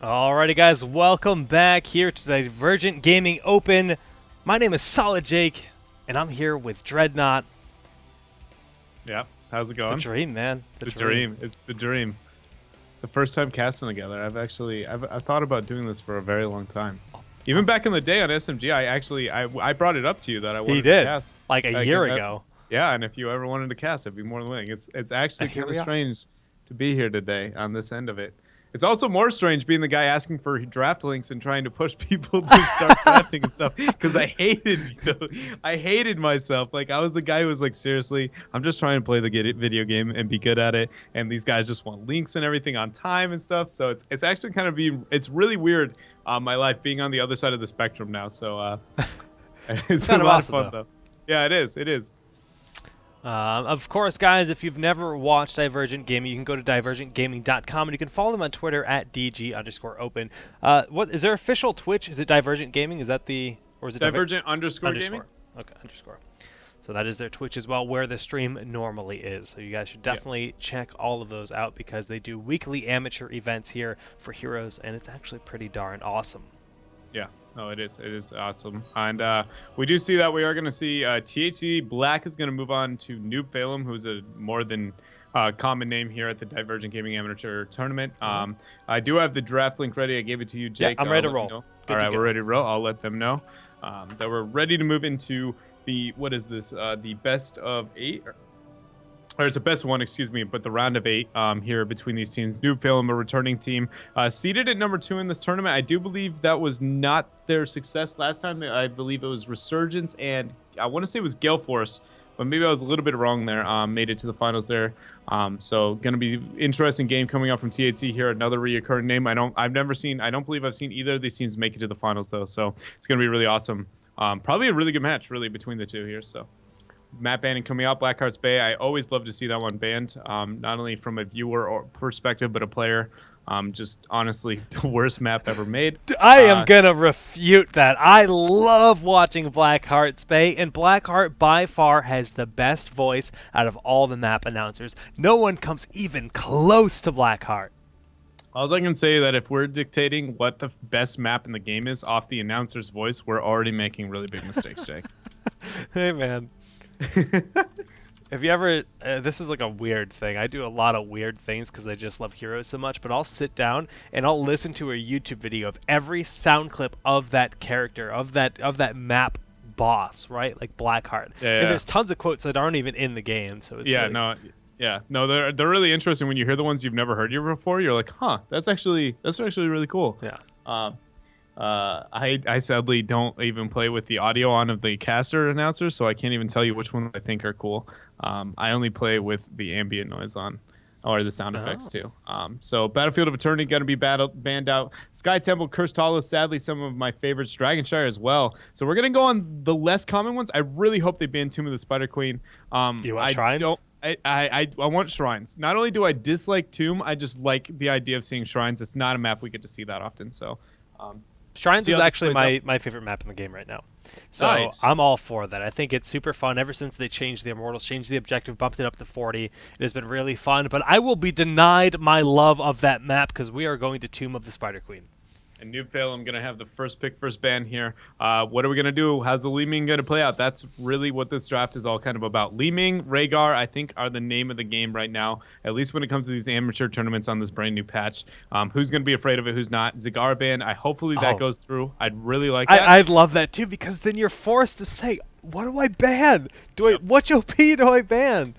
Alrighty, guys, welcome back here to Divergent Gaming Open. My name is Solid Jake, and I'm here with Dreadnought. Yeah, how's it going? The dream, man. The dream. It's the dream. The first time casting together. I've thought about doing this for a very long time. Even back in the day on SMG, I brought it up to you that I wanted to cast. Like a year ago. Yeah, and if you ever wanted to cast, it'd be more than willing. It's actually kind of strange to be here today on this end of it. It's also more strange being the guy asking for draft links and trying to push people to start drafting and stuff, because I hated myself. Like, I was the guy who was like, seriously, I'm just trying to play the video game and be good at it, and these guys just want links and everything on time and stuff. So it's actually kind of it's really weird, my life being on the other side of the spectrum now. So it's kind a of lot awesome, of fun though. Yeah, it is. Of course, guys, if you've never watched Divergent Gaming, you can go to divergentgaming.com, and you can follow them on Twitter at DG_open. What is their official Twitch? Is it Divergent Gaming? Is that or is it Divergent_gaming? Okay, underscore. So that is their Twitch as well, where the stream normally is. So you guys should definitely check all of those out, because they do weekly amateur events here for Heroes, and it's actually pretty darn awesome. Yeah. No, it is. It is awesome. And we do see that we are going to see THC Black is going to move on to NewbFailEm, who's a more than common name here at the Divergent Gaming Amateur Tournament. I do have the draft link ready. I gave it to you, Jake. Yeah, I'm ready to roll. All right, we're ready to roll. I'll let them know that we're ready to move into the, what is this, the best of 8? Or it's a best of 1, excuse me, but the round of 8 here between these teams. NewbFailEm, a returning team, seeded at number 2 in this tournament. I do believe that was not their success last time. I believe it was Resurgence, and I want to say it was Gale Force, but maybe I was a little bit wrong there. Made it to the finals there. So going to be interesting game coming up from THC here. Another reoccurring name. I don't believe I've seen either of these teams make it to the finals though. So it's going to be really awesome. Probably a really good match really between the two here. So. Map banning coming out, Blackheart's Bay. I always love to see that one banned, not only from a viewer or perspective, but a player. Just honestly, the worst map ever made. I am going to refute that. I love watching Blackheart's Bay, and Blackheart by far has the best voice out of all the map announcers. No one comes even close to Blackheart. All I can say that if we're dictating what the best map in the game is off the announcer's voice, we're already making really big mistakes, Jake. Hey, man. If you ever, this is like a weird thing. I do a lot of weird things because I just love Heroes so much, but I'll sit down and I'll listen to a YouTube video of every sound clip of that character, of that map boss, right? Like Blackheart. Yeah. And there's tons of quotes that aren't even in the game. So it's they're really interesting when you hear the ones you've never heard before. You're like, huh, that's actually really cool. Yeah. I sadly don't even play with the audio on of the caster announcers, so I can't even tell you which ones I think are cool. I only play with the ambient noise on, or the sound effects too. So Battlefield of Eternity going to be banned out. Sky Temple, Cursed Hollow, sadly some of my favorites. Dragonshire as well. So we're going to go on the less common ones. I really hope they ban Tomb of the Spider Queen. Do you want Shrines? I want Shrines. Not only do I dislike Tomb, I just like the idea of seeing Shrines. It's not a map we get to see that often, so... Shrines is actually my favorite map in the game right now. So nice. I'm all for that. I think it's super fun. Ever since they changed the Immortals, changed the objective, bumped it up to 40, it has been really fun. But I will be denied my love of that map because we are going to Tomb of the Spider Queen. And NewbFailEm going to have the first pick, first ban here. What are we going to do? How's the Li Ming going to play out? That's really what this draft is all kind of about. Li Ming, Rhaegar, I think, are the name of the game right now, at least when it comes to these amateur tournaments on this brand new patch. Who's going to be afraid of it? Who's not? Zigara ban, hopefully that goes through. I'd really like that. I'd love that too, because then you're forced to say, what do I ban? Which OP do I ban?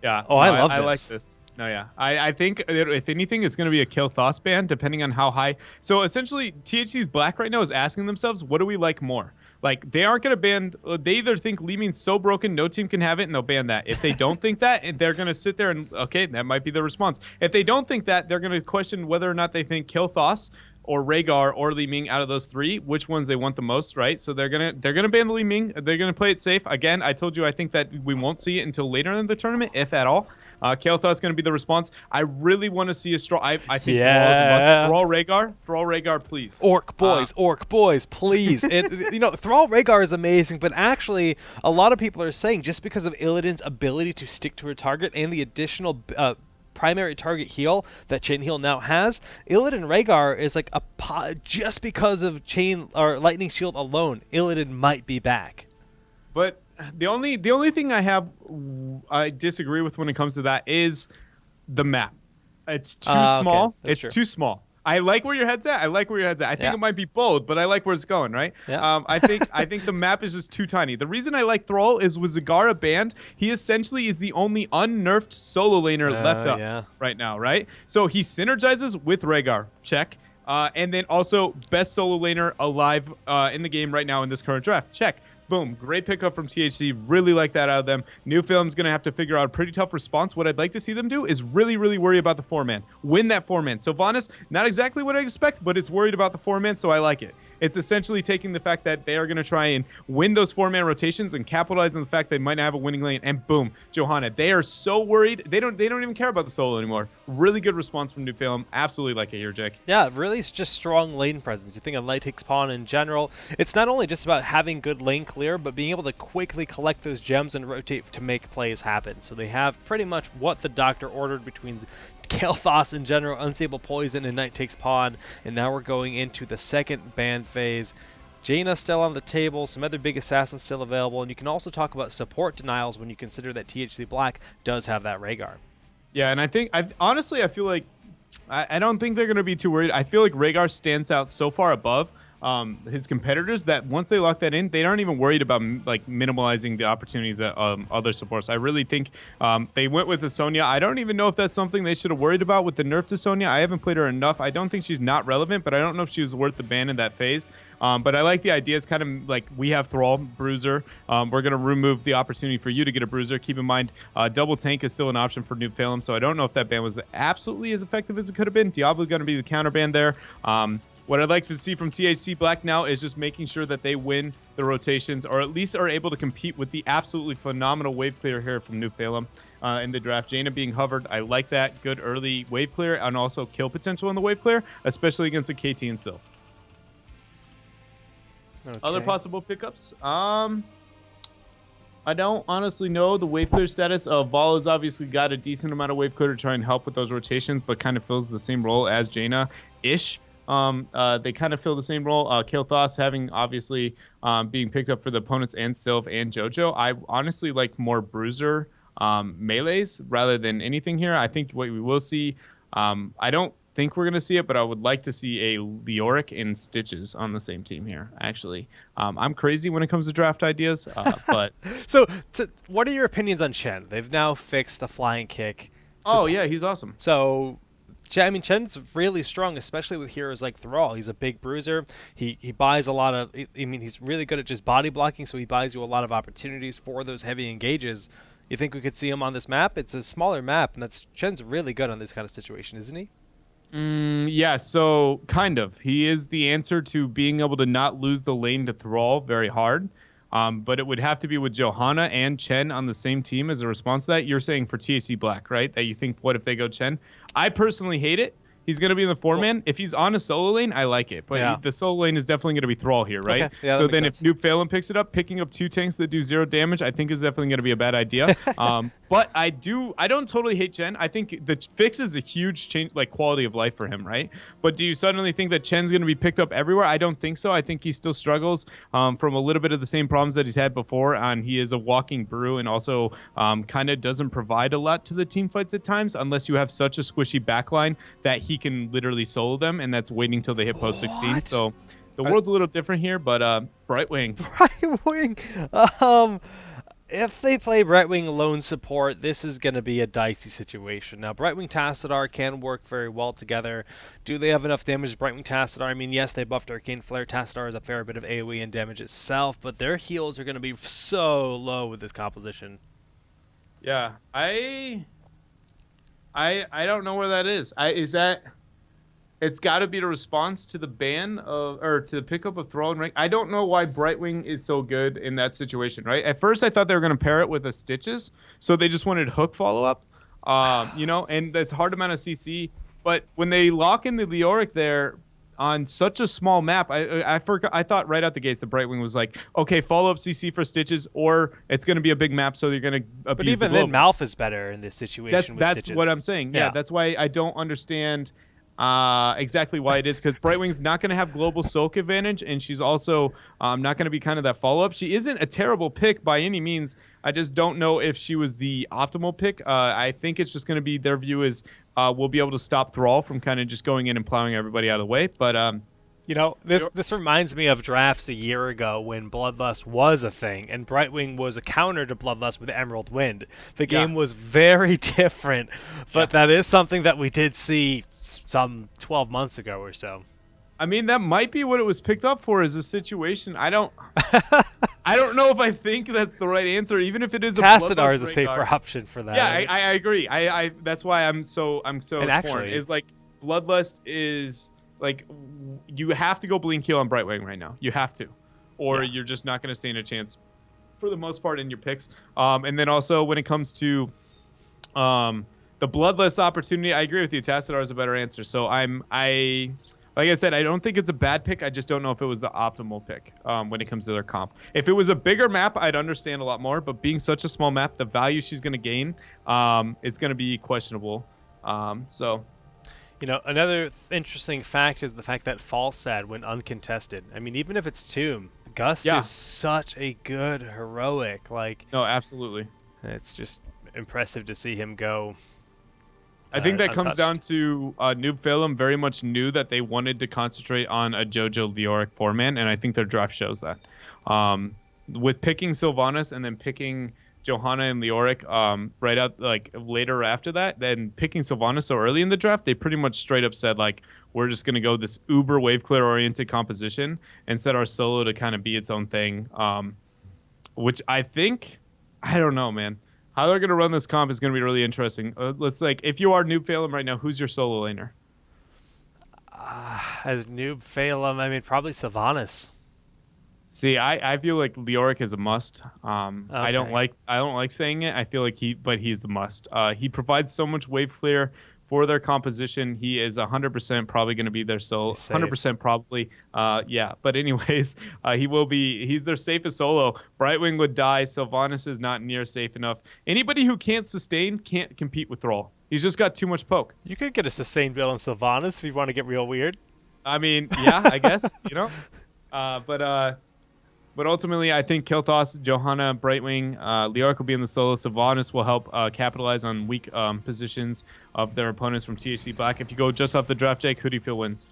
Yeah. Oh, I love this. I like this. No, yeah. I think, if anything, it's going to be a Kill Thos ban, depending on how high. So, essentially, THC's Black right now is asking themselves, what do we like more? Like, they aren't going to ban... They either think Li Ming's so broken, no team can have it, and they'll ban that. If they don't think that, they're going to sit there and... Okay, that might be the response. If they don't think that, they're going to question whether or not they think Kill Thos or Rhaegar or Li Ming out of those three, which ones they want the most, right? So they're gonna ban the Li Ming. They're gonna play it safe. Again, I told you I think that we won't see it until later in the tournament, if at all. Kael'thas is gonna be the response. I really want to see a straw. I think Brawl is a must. Thrall Rhaegar, please. Orc boys, please. Thrall Rhaegar is amazing, but actually, a lot of people are saying just because of Illidan's ability to stick to her target and the additional primary target heal that Chain Heal now has, Illidan Rhaegar is like just because of Chain or Lightning Shield alone, Illidan might be back. But the only thing I disagree with when it comes to that is the map. It's too small. Okay. That's It's true. too small. I like where your head's at. I think it might be bold, but I like where it's going, right? Yeah. I think the map is just too tiny. The reason I like Thrall is with Zagara banned, he essentially is the only unnerfed solo laner left up right now, right? So he synergizes with Rhaegar. Check. And then also best solo laner alive in the game right now in this current draft. Check. Boom. Great pickup from THC. Really like that out of them. NewbFailEm's going to have to figure out a pretty tough response. What I'd like to see them do is really, really worry about the 4-man. Win that 4-man. Sylvanas, not exactly what I expect, but it's worried about the 4-man, so I like it. It's essentially taking the fact that they are going to try and win those 4-man rotations and capitalize on the fact they might not have a winning lane. And boom, Johanna. They are so worried. They don't even care about the solo anymore. Really good response from NewbFailEm. Absolutely like it here, Jake. Yeah, really, it's just strong lane presence. You think of Light Takes Pawn in general, it's not only just about having good lane clear, but being able to quickly collect those gems and rotate to make plays happen. So they have pretty much what the doctor ordered between Kael'thas in general, Unstable Poison, and Night Takes Pawn. And now we're going into the second ban phase. Jaina still on the table, some other big assassins still available, and you can also talk about support denials when you consider that THC Black does have that Rhaegar. Yeah, and I feel like I don't think they're going to be too worried. I feel like Rhaegar stands out so far above his competitors that once they lock that in, they aren't even worried about like minimalizing the opportunities that other supports. I really think they went with the Sonya. I don't even know if that's something they should have worried about with the nerf to Sonya. I haven't played her enough. I don't think she's not relevant, but I don't know if she was worth the ban in that phase. But I like the idea. It's kind of like we have Thrall, Bruiser. We're going to remove the opportunity for you to get a Bruiser. Keep in mind, double tank is still an option for NewbFailEm, so I don't know if that ban was absolutely as effective as it could have been. Diablo going to be the counter ban there. What I'd like to see from THC Black now is just making sure that they win the rotations, or at least are able to compete with the absolutely phenomenal wave clear here from NewbFailEm in the draft. Jaina being hovered, I like that. Good early wave clear and also kill potential in the wave clear, especially against a KT and Sylph. Okay. Other possible pickups? I don't honestly know the wave clear status. Vol has obviously got a decent amount of wave clear to try and help with those rotations, but kind of fills the same role as Jaina-ish. They kind of fill the same role. Kael'thas having obviously being picked up for the opponents and Sylph and JoJo. I honestly like more Bruiser melees rather than anything here. I think what we will see, I don't think we're going to see it, but I would like to see a Leoric and Stitches on the same team here, actually. I'm crazy when it comes to draft ideas, but... So, what are your opinions on Chen? They've now fixed the flying kick. Oh, yeah, he's awesome. So... I mean, Chen's really strong, especially with heroes like Thrall. He's a big bruiser. He buys a lot of... I mean, he's really good at just body blocking, so he buys you a lot of opportunities for those heavy engages. You think we could see him on this map? It's a smaller map, and Chen's really good on this kind of situation, isn't he? Yeah, so kind of. He is the answer to being able to not lose the lane to Thrall very hard. But it would have to be with Johanna and Chen on the same team as a response to that. You're saying for THC Black, right? That you think, what if they go Chen? I personally hate it. He's going to be in the 4-man. If he's on a solo lane, I like it. But the solo lane is definitely going to be Thrall here, right? Okay. Yeah, so then sense. if NewbFailEm picks it up, picking up 2 tanks that do 0 damage, I think is definitely going to be a bad idea. But I don't totally hate Chen. I think the fix is a huge change, like quality of life for him, right? But do you suddenly think that Chen's going to be picked up everywhere? I don't think so. I think he still struggles from a little bit of the same problems that he's had before. And he is a walking brew and also kind of doesn't provide a lot to the team fights at times unless you have such a squishy backline that he can literally solo them, and that's waiting till they hit post 16. So the world's a little different here, but Brightwing. If they play Brightwing lone support, this is going to be a dicey situation. Now, Brightwing Tassadar can work very well together. Do they have enough damage to Brightwing Tassadar? I mean, yes, they buffed Arcane Flare. Tassadar is a fair bit of AoE and damage itself, but their heals are going to be so low with this composition. Yeah, I don't know where that is. Is that... It's got to be the response to the ban of, or to the pickup of Thrall and Rank. I don't know why Brightwing is so good in that situation, right? At first, I thought they were going to pair it with a Stitches, so they just wanted hook follow-up, and that's hard amount of CC. But when they lock in the Leoric there, on such a small map. I forgot. I thought right out the gates the Brightwing was like, okay, follow up CC for Stitches, or it's going to be a big map, so you're going to But abuse the even then, global. Malf is better in this situation with That's what Stitches. I'm saying. Yeah, Yeah. that's why I don't understand exactly why it is, because Brightwing's not going to have global Silk advantage, and she's also not going to be kind of that follow up. She isn't a terrible pick by any means. I just don't know if she was the optimal pick. I think it's just going to be their view is we'll be able to stop Thrall from kind of just going in and plowing everybody out of the way. But You know, this reminds me of drafts a year ago when Bloodlust was a thing, and Brightwing was a counter to Bloodlust with Emerald Wind. The game was very different, but that is something that we did see some 12 months ago or so. I mean, that might be what it was picked up for, is a situation. I don't know if I think that's the right answer, even if it is a Tassadar is a Bloodlust safer Rhaegar. option for that. Yeah, I agree. I that's why I'm so torn. Actually, Is like Bloodlust is like you have to go Blink Heal on Brightwing right now. You have to, or you're just not going to stand a chance for the most part in your picks. And then also when it comes to the Bloodlust opportunity, I agree with you. Tassadar is a better answer. So like I said, I don't think it's a bad pick. I just don't know if it was the optimal pick when it comes to their comp. If it was a bigger map, I'd understand a lot more. But being such a small map, the value she's going to gain, it's going to be questionable. So, you know, another interesting fact is the fact that Falstad went uncontested. I mean, even if it's Tomb, Gust is such a good heroic. Like, no, absolutely. It's just impressive to see him go. I think that comes untouched. down to NewbFailEm very much knew that they wanted to concentrate on a JoJo Leoric 4-man, and I think their draft shows that. With picking Sylvanas and then picking Johanna and Leoric right out like later after that, then picking Sylvanas so early in the draft, they pretty much straight up said like, we're just going to go this uber wave clear oriented composition and set our solo to kind of be its own thing, which I think, I don't know, man. How they're going to run this comp is going to be really interesting. Let's like, if you are NewbFailEm right now, who's your solo laner? As NewbFailEm, I mean, probably Sylvanas. See, I feel like Leoric is a must. Okay. I don't like saying it. I feel like he's the must. He provides so much wave clear for their composition. He is 100% probably going to be their solo. 100% probably. Yeah. But anyways, he's their safest solo. Brightwing would die. Sylvanas is not near safe enough. Anybody who can't sustain can't compete with Thrall. He's just got too much poke. You could get a sustained build on Sylvanas if you want to get real weird. I mean, yeah, I guess, you know. But ultimately, I think Kilthos, Johanna, Brightwing, Leoric will be in the solo. Sylvanas will help capitalize on weak positions of their opponents from THC Black. If you go just off the draft, Jake, who do you feel wins?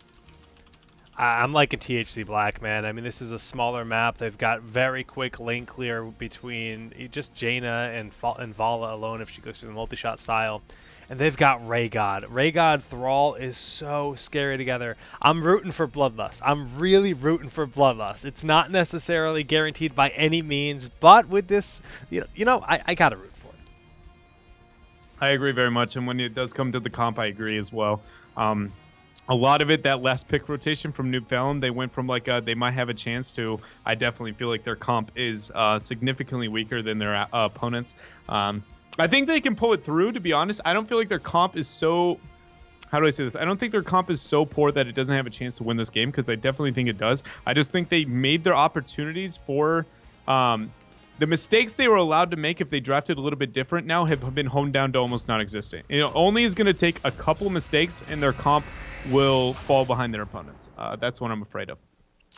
I'm liking THC Black, man. I mean, this is a smaller map. They've got very quick lane clear between just Jaina and Vala alone if she goes through the multi-shot style. And they've got Raygod. Raygod Thrall is so scary together. I'm rooting for Bloodlust. I'm really rooting for Bloodlust. It's not necessarily guaranteed by any means, but with this, I got to root for it. I agree very much. And when it does come to the comp, I agree as well. A lot of it, that last pick rotation from NewbFailEm, they went from like they might have a chance to. I definitely feel like their comp is significantly weaker than their opponents. I think they can pull it through, to be honest. I don't feel like their comp is so... How do I say this? I don't think their comp is so poor that it doesn't have a chance to win this game, because I definitely think it does. I just think they made their opportunities for... the mistakes they were allowed to make if they drafted a little bit different now have been honed down to almost non-existent. Only is going to take a couple mistakes, and their comp will fall behind their opponents. That's what I'm afraid of.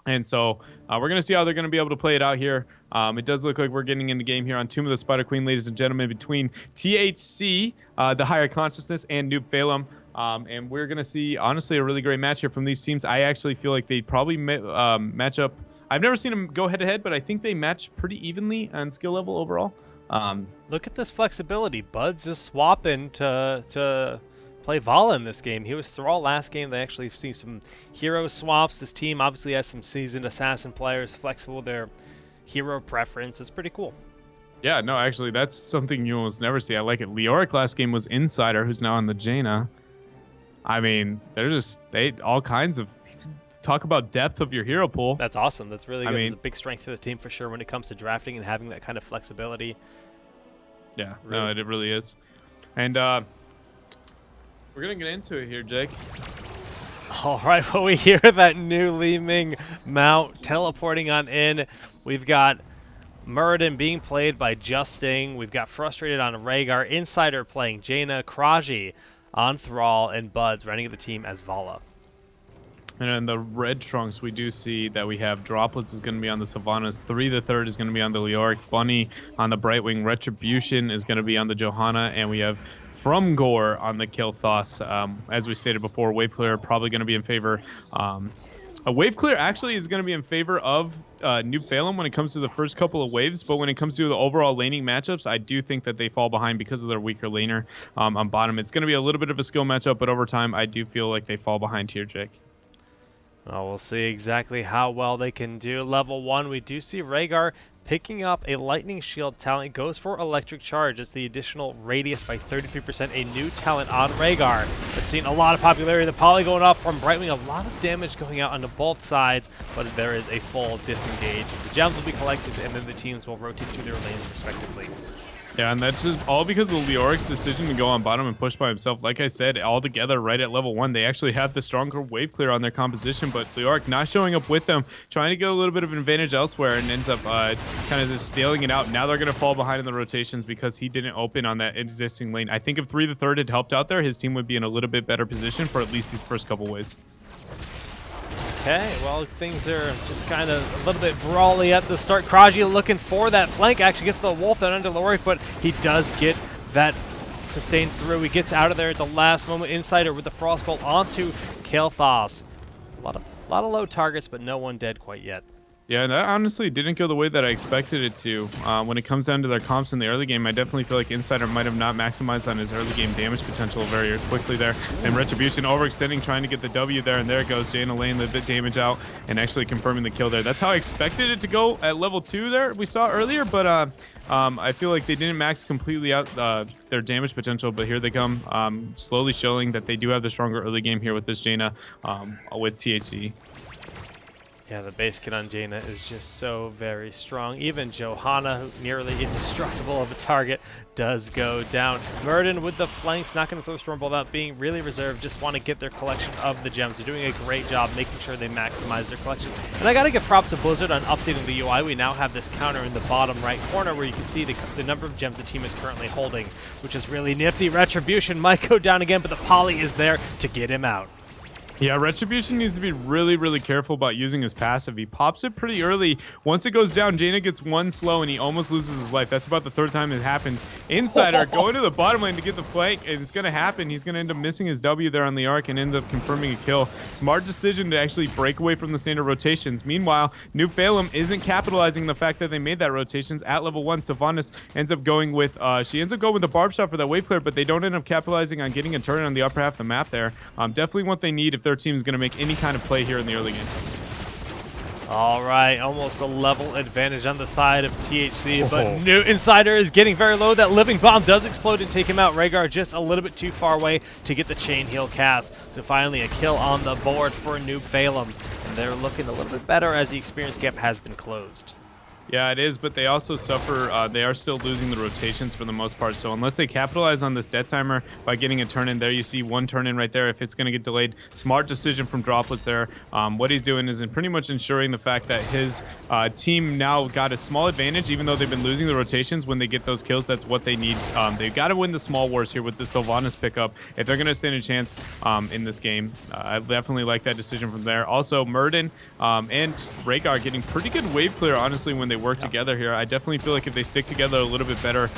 And so we're going to see how they're going to be able to play it out here. It does look like we're getting in the game here on Tomb of the Spider Queen, ladies and gentlemen, between THC, the Higher Consciousness, and NewbFailEm. And we're going to see, honestly, a really great match here from these teams. I actually feel like they probably match up. I've never seen them go head-to-head, but I think they match pretty evenly on skill level overall. Look at this flexibility. Bud's just swapping to play Vala in this game. He was Thrall last game. They actually see some hero swaps. This team obviously has some seasoned assassin players, flexible with their hero preference. It's pretty cool. Yeah, no, actually, that's something you almost never see. I like it. Leoric last game was Insider, who's now on the Jaina. I mean, they all kinds of... Talk about depth of your hero pool. That's awesome. That's really good. I mean, it's a big strength for the team for sure when it comes to drafting and having that kind of flexibility. Yeah, really. No, it really is. And we're going to get into it here, Jake. All right, well, we hear that new Li Ming mount teleporting on in. We've got Muradin being played by Justing. We've got Frustrated on Rhaegar. Insider playing Jaina. Kraji on Thrall. And Buds running the team as Vala. And in the red trunks, we do see that we have Droplets is going to be on the Sylvanas. 3 the third is going to be on the Leoric. Bunny on the Brightwing. Retribution is going to be on the Johanna. And we have From Gore on the Kilthos. As we stated before, Wave Clear probably going to be in favor. A Wave Clear actually is going to be in favor of NewbFailEm when it comes to the first couple of waves, but when it comes to the overall laning matchups, I do think that they fall behind because of their weaker laner on bottom. It's going to be a little bit of a skill matchup, but over time, I do feel like they fall behind here, Jake. Well, we'll see exactly how well they can do. Level 1, we do see Rhaegar picking up a Lightning Shield talent. It goes for Electric Charge. It's the additional radius by 33%, a new talent on Rhaegar. It's seen a lot of popularity. The poly going off from Brightwing, a lot of damage going out onto both sides, but there is a full disengage. The gems will be collected, and then the teams will rotate to their lanes respectively. Yeah, and that's just all because of Leoric's decision to go on bottom and push by himself. Like I said, all together right at level 1, they actually have the stronger wave clear on their composition, but Leoric not showing up with them, trying to get a little bit of an advantage elsewhere, and ends up kind of just stealing it out. Now they're going to fall behind in the rotations because he didn't open on that existing lane. I think if 3 the third had helped out there, his team would be in a little bit better position for at least these first couple waves. Okay, well, things are just kind of a little bit brawly at the start. Kraji looking for that flank, actually gets the wolf down under Leoric, but he does get that sustained through. He gets out of there at the last moment. Insider with the Frostbolt onto Kael'thas. A lot of low targets, but no one dead quite yet. Yeah, that honestly didn't go the way that I expected it to. When it comes down to their comps in the early game, I definitely feel like Insider might have not maximized on his early game damage potential very quickly there. And Retribution overextending, trying to get the W there, and there it goes. Jaina laying the bit damage out and actually confirming the kill there. That's how I expected it to go at level 2 there, we saw earlier, but I feel like they didn't max completely out their damage potential, but here they come, slowly showing that they do have the stronger early game here with this Jaina with THC. Yeah, the base kit on Jaina is just so very strong. Even Johanna, who nearly indestructible of a target, does go down. Muradin with the flanks, not going to throw Stormbolt out, being really reserved, just want to get their collection of the gems. They're doing a great job making sure they maximize their collection. And I got to give props to Blizzard on updating the UI. We now have this counter in the bottom right corner where you can see the number of gems the team is currently holding, which is really nifty. Retribution might go down again, but the poly is there to get him out. Yeah, Retribution needs to be really, really careful about using his passive. He pops it pretty early. Once it goes down, Jaina gets one slow, and he almost loses his life. That's about the 3rd time it happens. Insider going to the bottom lane to get the flank, and it's going to happen. He's going to end up missing his W there on the arc and end up confirming a kill. Smart decision to actually break away from the standard rotations. Meanwhile, NewbFailEm isn't capitalizing the fact that they made that rotations at level 1. Sylvanas ends up going with the barb shot for that wave clear, but they don't end up capitalizing on getting a turn on the upper half of the map there. Definitely what they need if their team is going to make any kind of play here in the early game. All right, almost a level advantage on the side of THC, but New Insider is getting very low. That living bomb does explode and take him out. Rhaegar just a little bit too far away to get the chain heal cast. So finally a kill on the board for NewbFailEm, and they're looking a little bit better as the experience gap has been closed. Yeah, it is, but they also suffer. They are still losing the rotations for the most part. So unless they capitalize on this death timer by getting a turn in there, you see one turn in right there. If it's going to get delayed, smart decision from Droplets there. What he's doing is pretty much ensuring the fact that his team now got a small advantage, even though they've been losing the rotations. When they get those kills, that's what they need. They've got to win the small wars here with the Sylvanas pickup if they're going to stand a chance in this game. I definitely like that decision from there. Also, Muradin and Rhaegar getting pretty good wave clear, honestly, when they work together here. I definitely feel like if they stick together a little bit better,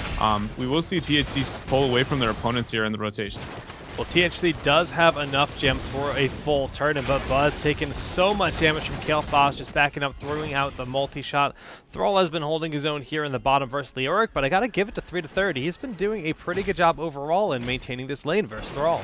we will see THC pull away from their opponents here in the rotations. Well, THC does have enough gems for a full turn, but Bud's taking so much damage from Kael'thas, just backing up, throwing out the multi-shot. Thrall has been holding his own here in the bottom versus Leoric, but I got to give it to 3 to 30. He's been doing a pretty good job overall in maintaining this lane versus Thrall.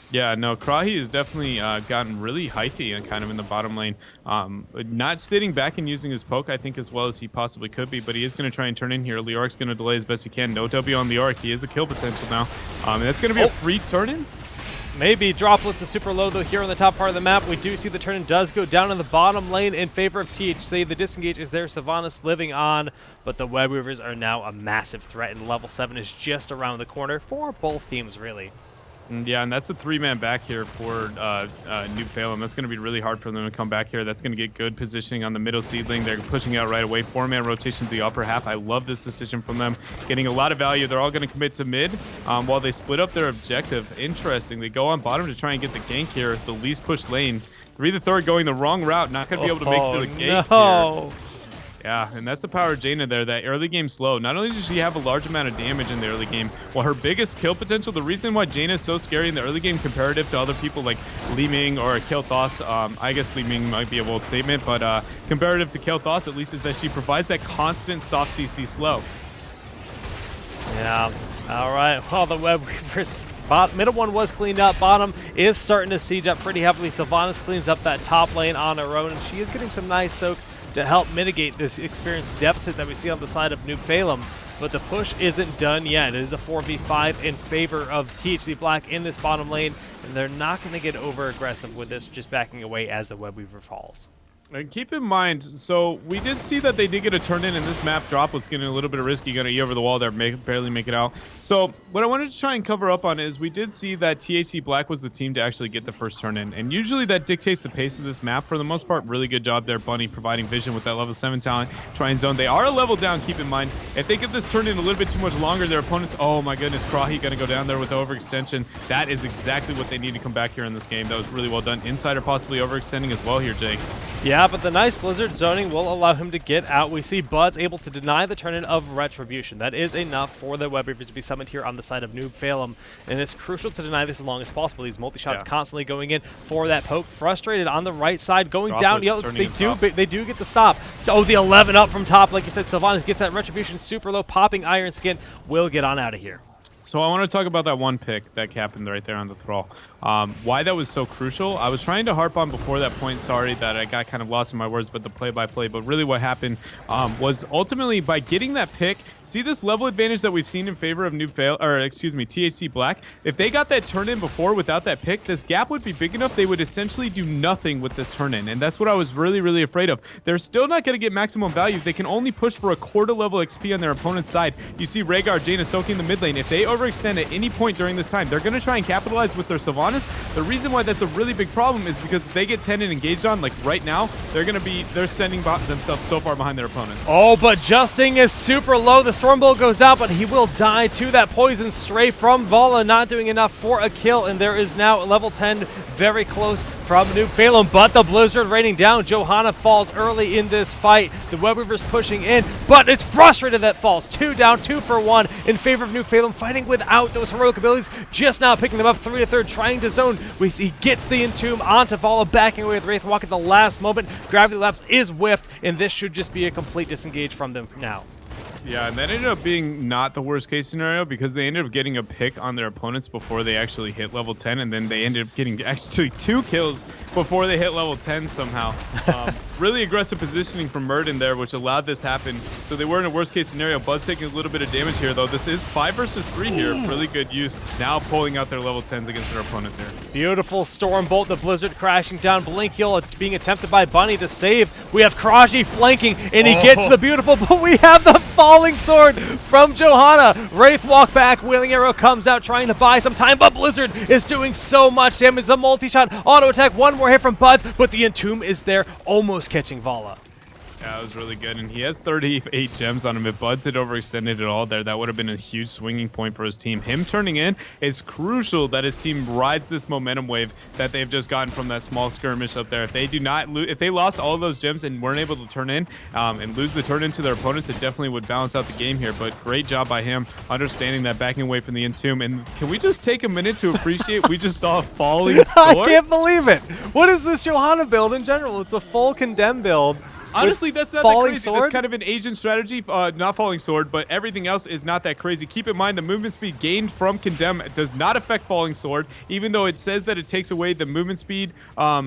Yeah, no, Krahi has definitely gotten really hyphy and kind of in the bottom lane. Not sitting back and using his poke, I think, as well as he possibly could be, but he is going to try and turn in here. Leoric's going to delay as best he can. No W on Leoric. He is a kill potential now. And that's going to be a free turn in. Maybe. Droplets is super low, though, here on the top part of the map. We do see the turn-in does go down in the bottom lane in favor of THC. The disengage is there. Sylvanas living on, but the Web Weavers are now a massive threat, and level 7 is just around the corner for both teams, really. Yeah, and that's a 3-man back here for NewbFailEm. That's going to be really hard for them to come back here. That's going to get good positioning on the middle seedling. They're pushing out right away. 4-man rotation to the upper half. I love this decision from them. Getting a lot of value. They're all going to commit to mid while they split up their objective. Interesting. They go on bottom to try and get the gank here. The least pushed lane. 3 the third going the wrong route. Not going to be able to make it through the gank here. Yeah, and that's the power of Jaina there, that early game slow. Not only does she have a large amount of damage in the early game, well, her biggest kill potential, the reason why Jaina is so scary in the early game comparative to other people like Li Ming or Kael'thas, I guess Li Ming might be a bold statement, but comparative to Kael'thas at least, is that she provides that constant soft CC slow. Yeah, all right. Well, the Web Weavers middle one was cleaned up. Bottom is starting to siege up pretty heavily. Sylvanas cleans up that top lane on her own, and she is getting some nice soak to help mitigate this experience deficit that we see on the side of NewbFailEm. But the push isn't done yet. It is a 4v5 in favor of THC Black in this bottom lane, and they're not going to get over aggressive with this, just backing away as the Web Weaver falls. And keep in mind, so we did see that they did get a turn in this map. Drop was getting a little bit of risky, going to E over the wall there, barely make it out. So what I wanted to try and cover up on is we did see that THC Black was the team to actually get the first turn in. And usually that dictates the pace of this map. For the most part, really good job there, Bunny, providing vision with that level 7 talent. Try and zone. They are a level down, keep in mind. If they get this turn in a little bit too much longer, their opponents, oh my goodness, Krahi going to go down there with the overextension. That is exactly what they need to come back here in this game. That was really well done. Insider possibly overextending as well here, Jake. Yeah, but the nice Blizzard zoning will allow him to get out. We see Bud's able to deny the turn-in of Retribution. That is enough for the Web Weaver to be summoned here on the side of NewbFailEm, and it's crucial to deny this as long as possible. These multi-shots constantly going in for that poke. Frustrated on the right side, going down. Yellow, they do get the stop. So the 11 up from top, like you said, Sylvanas gets that Retribution super low, popping Iron Skin. Will get on out of here. So I want to talk about that one pick that happened right there on the Thrall. Why that was so crucial. I was trying to harp on before that point, sorry that I got kind of lost in my words, but the play-by-play. But really what happened was ultimately by getting that pick, see this level advantage that we've seen in favor of THC Black? If they got that turn-in before without that pick, this gap would be big enough they would essentially do nothing with this turn-in. And that's what I was really, really afraid of. They're still not going to get maximum value. They can only push for a quarter level XP on their opponent's side. You see Rhaegar, Jaina soaking the mid lane. If they overextend at any point during this time, they're going to try and capitalize with their Sylvanas. The reason why that's a really big problem is because if they get 10 and engaged on, like right now, they're sending themselves so far behind their opponents. Oh, but Justing is super low. The Stormbolt goes out, but he will die to that poison stray from Vala, not doing enough for a kill, and there is now level 10 very close from NewbFailEm, but the Blizzard raining down. Johanna falls early in this fight. The Web Weaver's pushing in, but it's frustrated that falls. 2 down, 2 for 1 in favor of NewbFailEm, fighting without those heroic abilities, just now picking them up 3 to 3rd, trying to zone. We see he gets the Entomb onto Vala, backing away with Wraithwalk at the last moment. Gravity Lapse is whiffed, and this should just be a complete disengage from them now. Yeah, and that ended up being not the worst case scenario because they ended up getting a pick on their opponents before they actually hit level 10, and then they ended up getting actually 2 kills before they hit level 10 somehow. Really aggressive positioning from Murden there, which allowed this happen. So they were in a worst case scenario. Buzz taking a little bit of damage here, though. This is 5 versus 3 here. Really good use. Now pulling out their level 10s against their opponents here. Beautiful Stormbolt, the Blizzard crashing down. Blink heal being attempted by Bunny to save. We have Kraji flanking, and he gets the beautiful, but we have the Falling Sword from Johanna. Wraith walk back, Wheeling Arrow comes out trying to buy some time, but Blizzard is doing so much damage. The multi-shot auto attack, one more hit from Buds, but the Entomb is there, almost catching Vala. Yeah, that was really good, and he has 38 gems on him. If Buds had overextended it all there, that would have been a huge swinging point for his team. Him turning in is crucial that his team rides this momentum wave that they've just gotten from that small skirmish up there. If they do not if they lost all of those gems and weren't able to turn in and lose the turn into their opponents, it definitely would balance out the game here. But great job by him understanding that, backing away from the Entomb. And can we just take a minute to appreciate we just saw a Falling Sword? I can't believe it. What is this Johanna build in general? It's a full Condemn build. Honestly, that's not that crazy. Sword? That's kind of an Asian strategy. Not Falling Sword, but everything else is not that crazy. Keep in mind, the movement speed gained from Condemn does not affect Falling Sword. Even though it says that it takes away the movement speed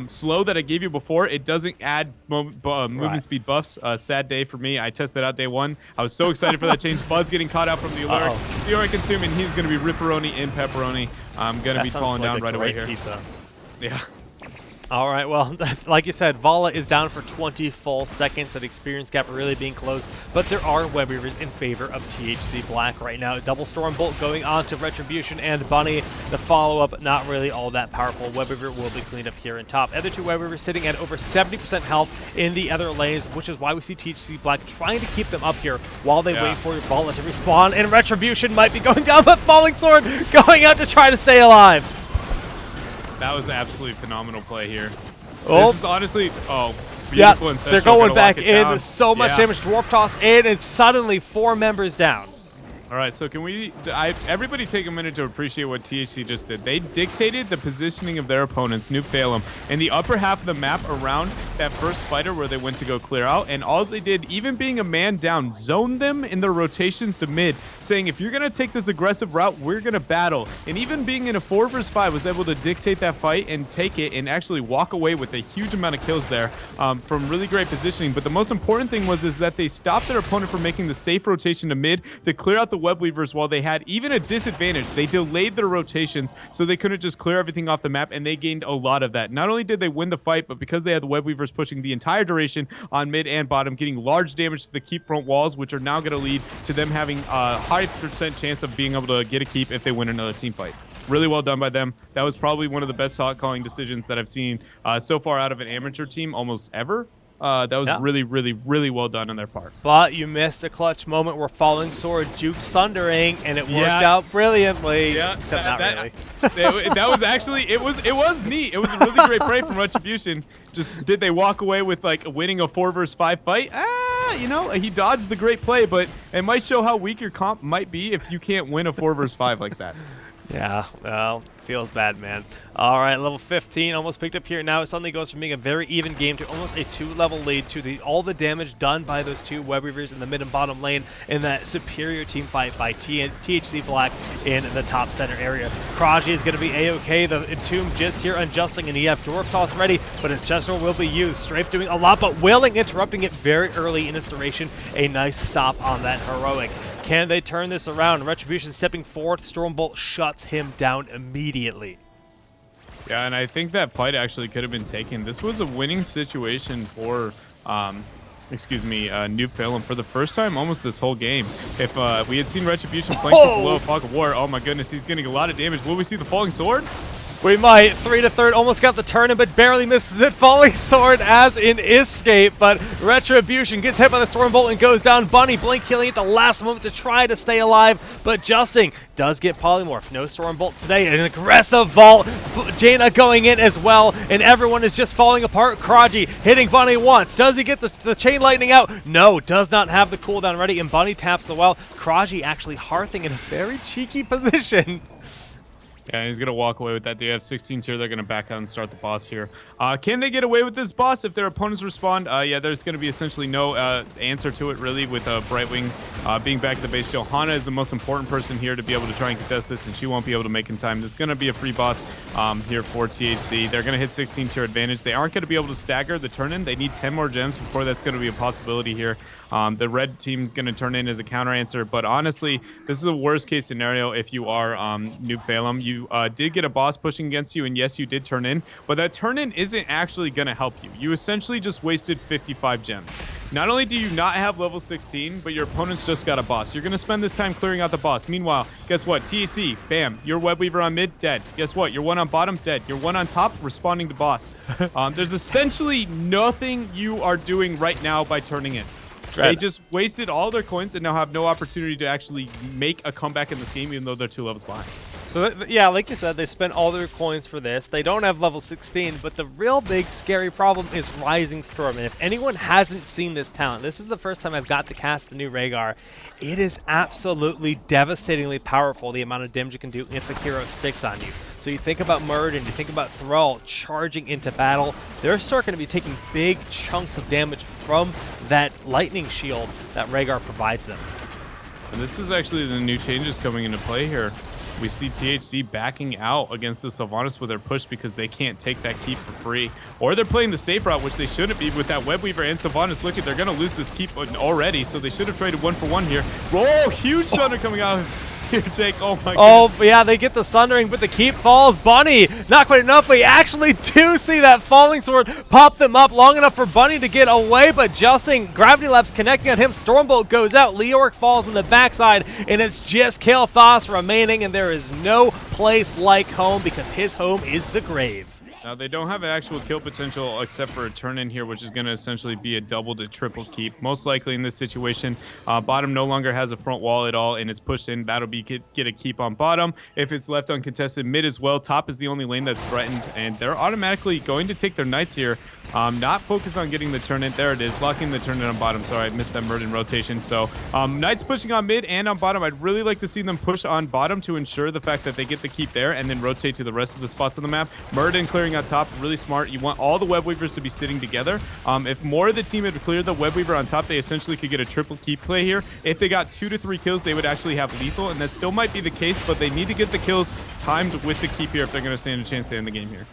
slow that I gave you before, it doesn't add movement speed buffs. Sad day for me. I tested out day 1. I was so excited for that change. Bud's getting caught out from the Alert. The Alert consuming. He's going to be Ripperoni and Pepperoni. I'm going to be falling down right away here. Pizza. Yeah. All right, well, like you said, Vala is down for 20 full seconds. That experience gap really being closed, but there are Web Weavers in favor of THC Black right now. Double Storm Bolt going on to Retribution and Bunny. The follow-up, not really all that powerful. Web Weaver will be cleaned up here in top. Other two Web Weavers sitting at over 70% health in the other lanes, which is why we see THC Black trying to keep them up here while they wait for Vala to respawn. And Retribution might be going down, but Falling Sword going out to try to stay alive. That was absolutely phenomenal play here. Oh. This is honestly, beautiful. Yeah, Ancestral, they're going back in. down. So much damage. Dwarf Toss in, and suddenly 4 members down. All right, so can we, everybody take a minute to appreciate what THC just did. They dictated the positioning of their opponents, NewbFailEm, in the upper half of the map around that first spider where they went to go clear out, and all they did, even being a man down, zoned them in their rotations to mid, saying if you're going to take this aggressive route, we're going to battle. And even being in a 4 versus 5 was able to dictate that fight and take it and actually walk away with a huge amount of kills there from really great positioning. But the most important thing was that they stopped their opponent from making the safe rotation to mid to clear out the Web Weavers while they had even a disadvantage. They delayed their rotations so they couldn't just clear everything off the map, and they gained a lot of that. Not only did they win the fight, but because they had the Web Weavers pushing the entire duration on mid and bottom, getting large damage to the keep front walls, which are now going to lead to them having a high % chance of being able to get a keep if they win another team fight. Really well done by them. That was probably one of the best shot calling decisions that I've seen so far out of an amateur team almost ever. That was really, really, really well done on their part. But you missed a clutch moment where Falling Sword juked Sundering, and it worked out brilliantly. Yeah, except not really. That was actually, it was neat. It was a really great play from Retribution. Just did they walk away with like winning a 4 versus 5 fight? You know, he dodged the great play, but it might show how weak your comp might be if you can't win a 4 versus 5 like that. Yeah, well, feels bad, man. All right, level 15 almost picked up here. Now it suddenly goes from being a very even game to almost a 2-level lead to all the damage done by those 2 Web Weavers in the mid and bottom lane in that superior team fight by THC Black in the top center area. Kraji is going to be A-OK. The Entomb just here unjusting, and you have Dwarf Toss ready, but Ancestral will be used. Strafe doing a lot, but Wailing interrupting it very early in its duration. A nice stop on that heroic. Can they turn this around? Retribution stepping forward. Stormbolt shuts him down immediately. Yeah, and I think that fight actually could have been taken. This was a winning situation for, NewbFailEm for the first time almost this whole game. If we had seen Retribution flank below Fog of War, oh my goodness, he's getting a lot of damage. Will we see the Falling Sword? We might. 3 to third, almost got the turn in, but barely misses it. Falling Sword as in Escape, but Retribution gets hit by the Stormbolt and goes down. Bunny blink healing at the last moment to try to stay alive, but Justing does get polymorph. No Stormbolt today. An aggressive vault. Jaina going in as well, and everyone is just falling apart. Kraji hitting Bunny once. Does he get the chain lightning out? No, does not have the cooldown ready, and Bunny taps the well. Kraji actually hearthing in a very cheeky position. Yeah, he's going to walk away with that. They have 16 tier. They're going to back out and start the boss here. Can they get away with this boss if their opponents respond? Yeah, there's going to be essentially no answer to it, really, with Brightwing being back at the base. Johanna is the most important person here to be able to try and contest this, and she won't be able to make in time. There's going to be a free boss here for THC. They're going to hit 16 tier advantage. They aren't going to be able to stagger the turn-in. They need 10 more gems before that's going to be a possibility here. The red team's going to turn in as a counter answer, but honestly, this is a worst-case scenario if you are NewbFailEm. You did get a boss pushing against you, and yes, you did turn in, but that turn in isn't actually going to help you. You essentially just wasted 55 gems. Not only do you not have level 16, but your opponent's just got a boss. You're going to spend this time clearing out the boss. Meanwhile, guess what? TAC, bam, your Web Weaver on mid, dead. Guess what? Your one on bottom, dead. Your one on top, responding to boss. There's essentially nothing you are doing right now by turning in. They just wasted all their coins and now have no opportunity to actually make a comeback in this game, even though they're 2 levels behind. So, yeah, like you said, they spent all their coins for this. They don't have level 16, but the real big scary problem is Rising Storm. And if anyone hasn't seen this talent, this is the first time I've got to cast the new Rhaegar. It is absolutely devastatingly powerful, the amount of damage you can do if a hero sticks on you. So you think about Muradin, you think about Thrall charging into battle. They're still going to be taking big chunks of damage from that lightning shield that Rhaegar provides them. And this is actually the new changes coming into play here. We see THC backing out against the Sylvanas with their push because they can't take that keep for free. Or they're playing the safe route, which they shouldn't be with that Web Weaver and Sylvanas. Look, they're going to lose this keep already, so they should have traded 1 for 1 here. Oh, huge Thunder coming out. here, Jake. Oh my god. Oh, yeah, they get the Sundering, but the keep falls. Bunny, not quite enough. We actually do see that falling sword pop them up long enough for Bunny to get away, but Justin, Gravity Labs connecting on him. Stormbolt goes out. Leoric falls on the backside, and it's just Kael'thas remaining, and there is no place like home because his home is the grave. Now, they don't have an actual kill potential except for a turn-in here, which is going to essentially be a double to triple keep. Most likely in this situation, bottom no longer has a front wall at all, and it's pushed in. That'll be get a keep on bottom. If it's left uncontested, mid as well. Top is the only lane that's threatened, and they're automatically going to take their knights here. Not focus on getting the turn-in. There it is, locking the turn-in on bottom. Sorry, I missed that Murden rotation. So, knights pushing on mid and on bottom. I'd really like to see them push on bottom to ensure the fact that they get the keep there and then rotate to the rest of the spots on the map. Murden clearing on top, really smart. You want all the web weavers to be sitting together. If more of the team had cleared the web weaver on top, they essentially could get a triple keep play here. If they got 2 to 3 kills, they would actually have lethal, and that still might be the case, but they need to get the kills timed with the keep here if they're going to stand a chance to end the game here.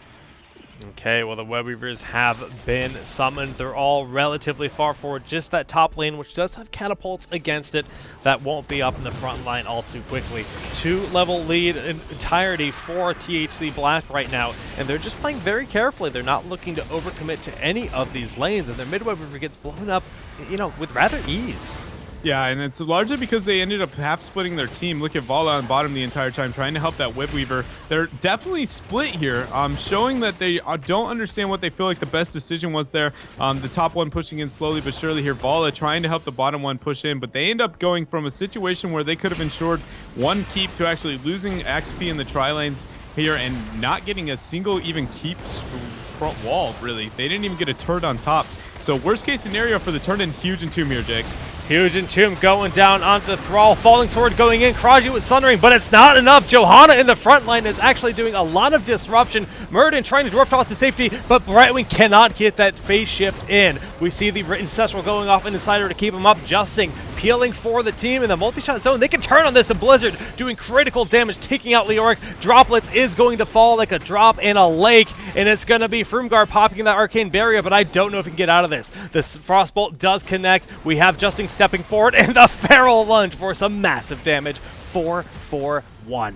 Okay, well, the web weavers have been summoned. They're all relatively far forward. Just that top lane, which does have catapults against it, that won't be up in the front line all too quickly. 2-level lead in entirety for THC Black right now, and they're just playing very carefully. They're not looking to overcommit to any of these lanes, and their mid web weaver gets blown up, you know, with rather ease. Yeah, and it's largely because they ended up half splitting their team. Look at Vala on bottom the entire time, trying to help that web weaver. They're definitely split here, showing that they don't understand what they feel like the best decision was there. The top one pushing in slowly but surely here. Vala trying to help the bottom one push in, but they end up going from a situation where they could have ensured one keep to actually losing XP in the tri-lanes here and not getting a single even keep front wall, really. They didn't even get a turret on top. So worst case scenario for the turn-in, huge entomb here, Jake. Huge Entomb going down onto Thrall. Falling Sword going in. Kraji with Sundering, but it's not enough. Johanna in the front line is actually doing a lot of disruption. Murden trying to dwarf toss to safety, but Brightwing cannot get that phase shift in. We see the Ancestral going off in the Cider to keep him up. Justing peeling for the team in the multi-shot zone. They can turn on this, and Blizzard doing critical damage, taking out Leoric. Droplets is going to fall like a drop in a lake, and it's going to be Frumgar popping that Arcane Barrier, but I don't know if he can get out of this. The Frostbolt does connect. We have Justing stepping forward, and the Feral Lunge for some massive damage. 4-4-1.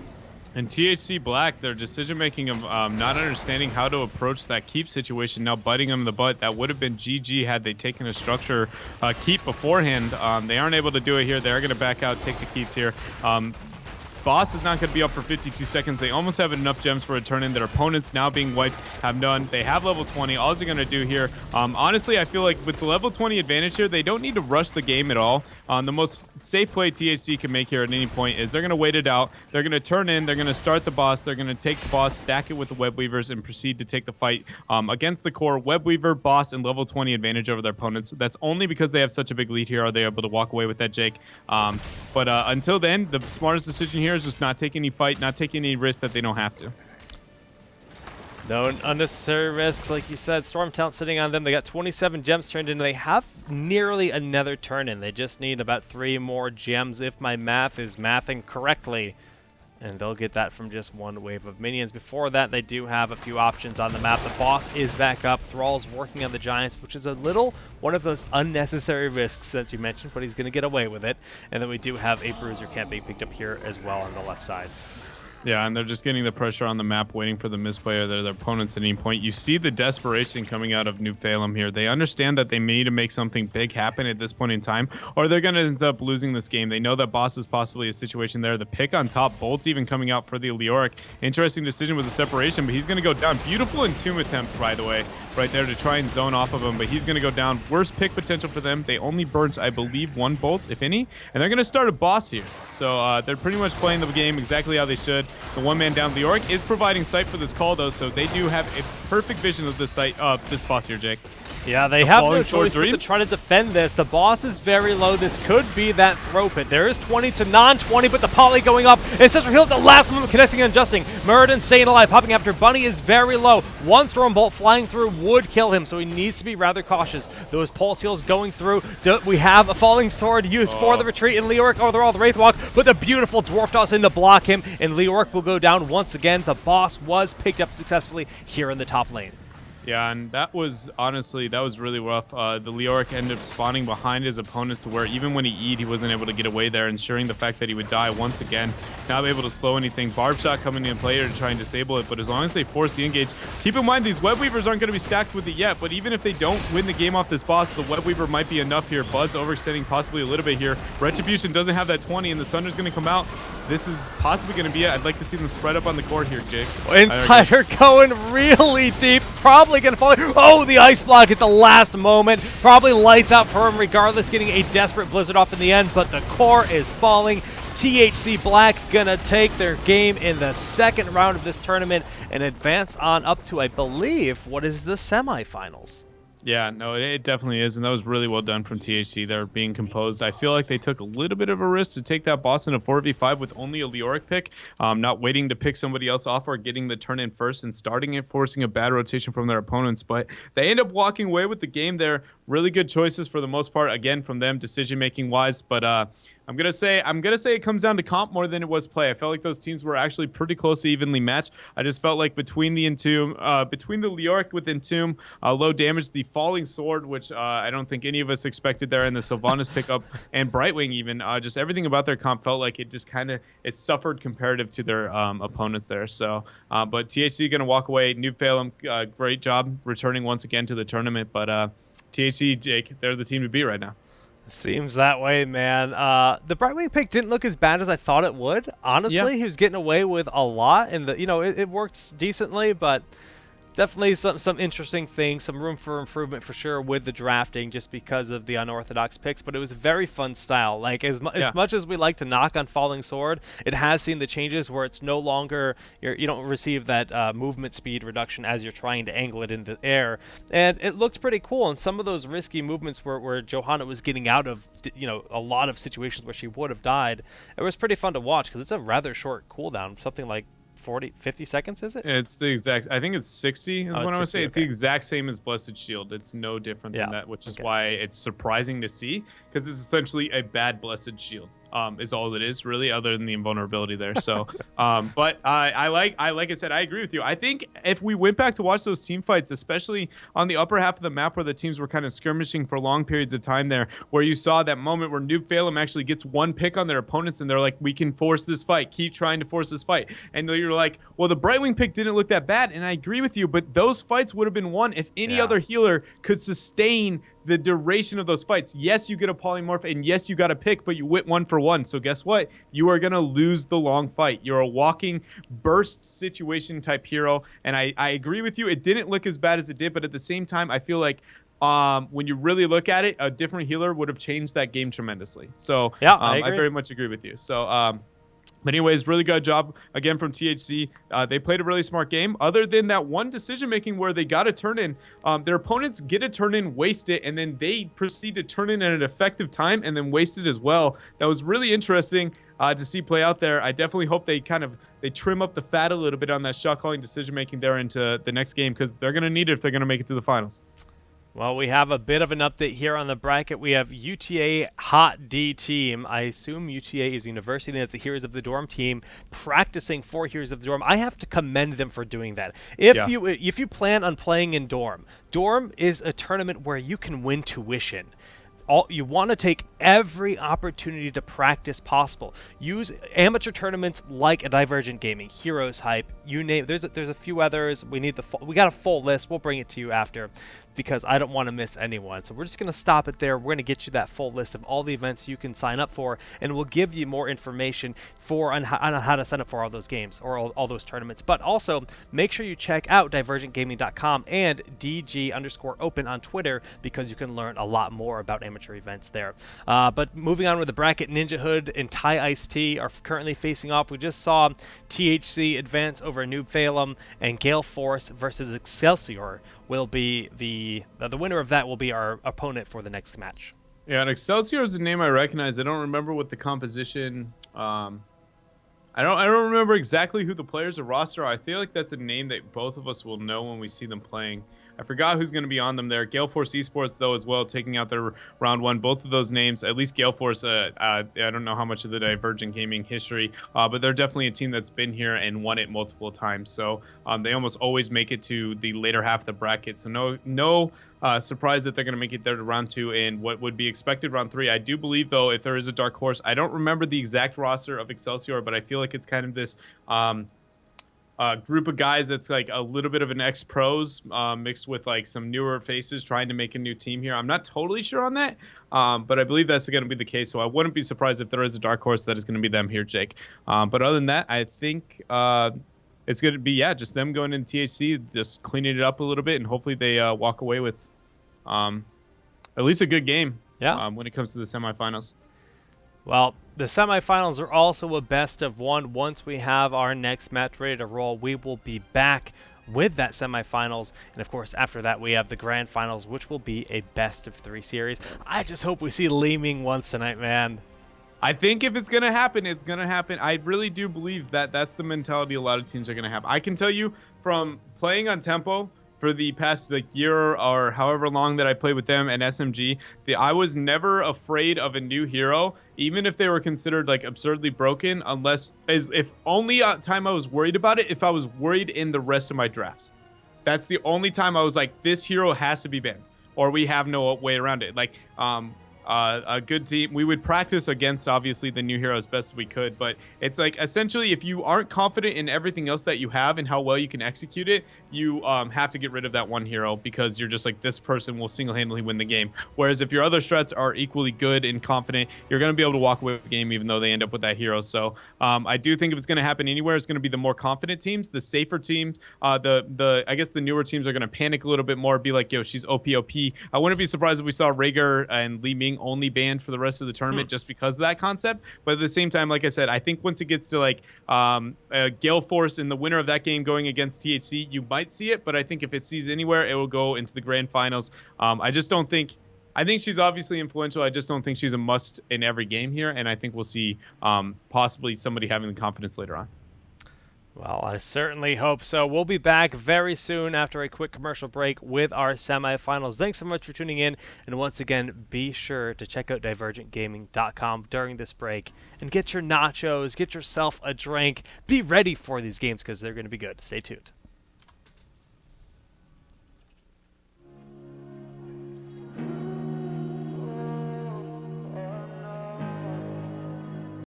And THC Black, their decision-making of not understanding how to approach that keep situation, now biting them in the butt. That would have been GG had they taken a structure keep beforehand. They aren't able to do it here. They are going to back out, take the keeps here. Boss is not going to be up for 52 seconds. They almost have enough gems for a turn-in. Their opponents now being wiped have none. They have level 20. All they're going to do here, honestly, I feel like with the level 20 advantage here, they don't need to rush the game at all. The most safe play THC can make here at any point is they're going to wait it out. They're going to turn in. They're going to start the boss. They're going to take the boss, stack it with the web weavers, and proceed to take the fight against the core. Web weaver, boss, and level 20 advantage over their opponents. That's only because they have such a big lead here are they able to walk away with that, Jake. But until then, the smartest decision here is just not take any fight, not take any risk that they don't have to. No unnecessary risks, like you said. Storm Talent sitting on them. They got 27 gems turned in. They have nearly another turn in. They just need about 3 more gems if my math is mathing correctly. And they'll get that from just one wave of minions. Before that, they do have a few options on the map. The boss is back up. Thrall's working on the Giants, which is a little one of those unnecessary risks that you mentioned, but he's going to get away with it. And then we do have a Bruiser camp being picked up here as well on the left side. Yeah, and they're just getting the pressure on the map, waiting for the misplay of their opponents at any point. You see the desperation coming out of NewbFailEm here. They understand that they need to make something big happen at this point in time, or they're going to end up losing this game. They know that boss is possibly a situation there. The pick on top, Bolt's even coming out for the Leoric. Interesting decision with the separation, but he's going to go down. Beautiful Entomb attempt, by the way, right there to try and zone off of him, but he's going to go down. Worst pick potential for them. They only burnt, I believe, 1 bolt, if any, and they're going to start a boss here. So they're pretty much playing the game exactly how they should. The one man down, Leoric is providing sight for this call, though, so they do have a perfect vision of this site, this boss here, Jake. Yeah, they have no choice but to try to defend this. The boss is very low. This could be that throw pit. There is 20 to non-20, but the poly going up. And Central Hill at the last moment connecting and adjusting. Murden staying alive, popping after. Bunny is very low. One Storm Bolt flying through would kill him, so he needs to be rather cautious. Those pulse heals going through. We have a falling sword used for the retreat in Leoric overall the Wraith Walk, but the beautiful Dwarf Toss in to block him, and Leoric will go down once again. The boss was picked up successfully here in the top lane. Yeah, and that was honestly, that was really rough. The Leoric ended up spawning behind his opponents to where even when he E'd, he wasn't able to get away there, ensuring the fact that he would die once again. Not able to slow anything. Barb shot coming in play here to try and disable it, but as long as they force the engage, keep in mind these Web Weavers aren't going to be stacked with it yet, but even if they don't win the game off this boss, the Web Weaver might be enough here. Bud's overextending possibly a little bit here. Retribution doesn't have that 20, and the Sunder's going to come out. This is possibly going to be it. I'd like to see them spread up on the court here, Jake. Insider going really deep. Probably going to fall. Oh, the ice block at the last moment. Probably lights out for him regardless, getting a desperate blizzard off in the end, but the core is falling. THC Black gonna take their game in the second round of this tournament and advance on up to, I believe, what is the semifinals. Yeah, no, it definitely is, and that was really well done from THC. They're being composed. I feel like they took a little bit of a risk to take that boss in a 4v5 with only a Leoric pick, not waiting to pick somebody else off or getting the turn in first and starting it, forcing a bad rotation from their opponents. But they end up walking away with the game there. Really good choices for the most part, again, from them, decision-making wise. But I'm gonna say it comes down to comp more than it was play. I felt like those teams were actually pretty close to evenly matched. I just felt like between the Leoric with Entomb, low damage, the Falling Sword, which I don't think any of us expected there, and the Sylvanas pickup, and Brightwing even, just everything about their comp felt like it just it suffered comparative to their opponents there. So, but THC gonna walk away. NewbFailEm, great job returning once again to the tournament, but THC, Jake, they're the team to beat right now. Seems that way, man. The Brightwing pick didn't look as bad as I thought it would. Honestly, Yeah. he was getting away with a lot, and it worked decently, but definitely some interesting things, some room for improvement for sure with the drafting, just because of the unorthodox picks. But it was a very fun style. Like as much as we like to knock on Falling Sword, it has seen the changes where it's no longer you don't receive that movement speed reduction as you're trying to angle it in the air, and it looked pretty cool. And some of those risky movements where Johanna was getting out of a lot of situations where she would have died, it was pretty fun to watch because it's a rather short cooldown, something like 50 seconds, is it? It's the exact, I think it's 60 is what I would say. It's the exact same as Blessed Shield. It's no different than that, which is why it's surprising to see, because it's essentially a bad Blessed Shield. Is all it is really, other than the invulnerability there. So, but like I said, I agree with you. I think if we went back to watch those team fights, especially on the upper half of the map where the teams were kind of skirmishing for long periods of time there, where you saw that moment where NewbFailEm actually gets one pick on their opponents and they're like, we can force this fight, keep trying to force this fight. And you're like, well, the Brightwing pick didn't look that bad. And I agree with you, but those fights would have been won if any other healer could sustain the duration of those fights. Yes, you get a polymorph, and yes, you got a pick, but you went 1-for-1. So guess what? You are going to lose the long fight. You're a walking burst situation type hero, and I agree with you. It didn't look as bad as it did, but at the same time, I feel like when you really look at it, a different healer would have changed that game tremendously. So yeah, I very much agree with you. So but anyways, really good job again from THC. They played a really smart game. Other than that one decision making where they got a turn in, their opponents get a turn in, waste it, and then they proceed to turn in at an effective time and then waste it as well. That was really interesting to see play out there. I definitely hope they trim up the fat a little bit on that shot calling decision making there into the next game, because they're going to need it if they're going to make it to the finals. Well, we have a bit of an update here on the bracket. We have UTA Hot D team. I assume UTA is University, and it's the Heroes of the Dorm team practicing for Heroes of the Dorm. I have to commend them for doing that. If you plan on playing in Dorm, Dorm is a tournament where you can win tuition. You want to take every opportunity to practice possible. Use amateur tournaments like a Divergent Gaming, Heroes Hype, you name. There's a few others. We got a full list. We'll bring it to you after, because I don't want to miss anyone. So we're just going to stop it there. We're going to get you that full list of all the events you can sign up for, and we'll give you more information on how to sign up for all those games or all those tournaments. But also, make sure you check out divergentgaming.com and DG_open on Twitter, because you can learn a lot more about amateur events there. But moving on with the bracket, Ninja Hood and Thai Ice Tea are currently facing off. We just saw THC advance over NewbFailEm, and Gale Force versus Excelsior will be the winner of that will be our opponent for the next match. Yeah, and Excelsior is a name I recognize. I don't remember what the composition. I don't remember exactly who the players or roster are. I feel like that's a name that both of us will know when we see them playing. I forgot who's going to be on them there. Gale Force Esports, though, as well, taking out their round one. Both of those names, at least Gale Force, I don't know how much of the Divergent Gaming history, but they're definitely a team that's been here and won it multiple times. So they almost always make it to the later half of the bracket. So no surprise that they're going to make it there to round two and what would be expected round three. I do believe, though, if there is a dark horse, I don't remember the exact roster of Excelsior, but I feel like it's kind of this group of guys that's like a little bit of an ex-pros mixed with like some newer faces trying to make a new team here. I'm not totally sure on that, but I believe that's going to be the case. So I wouldn't be surprised if there is a dark horse that is going to be them here, Jake. But other than that, I think it's going to be, just them going into THC, just cleaning it up a little bit, and hopefully they walk away with at least a good game when it comes to the semifinals. Well, the semifinals are also a best of one. Once we have our next match ready to roll, we will be back with that semifinals. And of course, after that, we have the grand finals, which will be a best of three series. I just hope we see Li Ming once tonight, man. I think if it's going to happen, it's going to happen. I really do believe that that's the mentality a lot of teams are going to have. I can tell you from playing on Tempo for the past year or however long that I played with them and SMG, I was never afraid of a new hero, even if they were considered like absurdly broken, unless if only time I was worried about it, if I was worried in the rest of my drafts. That's the only time I was like, this hero has to be banned, or we have no way around it. Like, a good team. We would practice against, obviously, the new hero as best as we could, but it's like, essentially, if you aren't confident in everything else that you have and how well you can execute it, you have to get rid of that one hero because you're just like, this person will single-handedly win the game. Whereas if your other strats are equally good and confident, you're going to be able to walk away with the game even though they end up with that hero. So I do think if it's going to happen anywhere, it's going to be the more confident teams, the safer teams. I guess the newer teams are going to panic a little bit more, be like, yo, she's OP. I wouldn't be surprised if we saw Rhaegar and Li Ming only banned for the rest of the tournament just because of that concept. But at the same time, like I said, I think once it gets to like Gale Force and the winner of that game going against THC, you might see it. But I think if it sees anywhere, it will go into the grand finals. I just don't think. I think she's obviously influential. I just don't think she's a must in every game here. And I think we'll see possibly somebody having the confidence later on. Well, I certainly hope so. We'll be back very soon after a quick commercial break with our semifinals. Thanks so much for tuning in. And once again, be sure to check out divergentgaming.com during this break and get your nachos, get yourself a drink. Be ready for these games because they're going to be good. Stay tuned.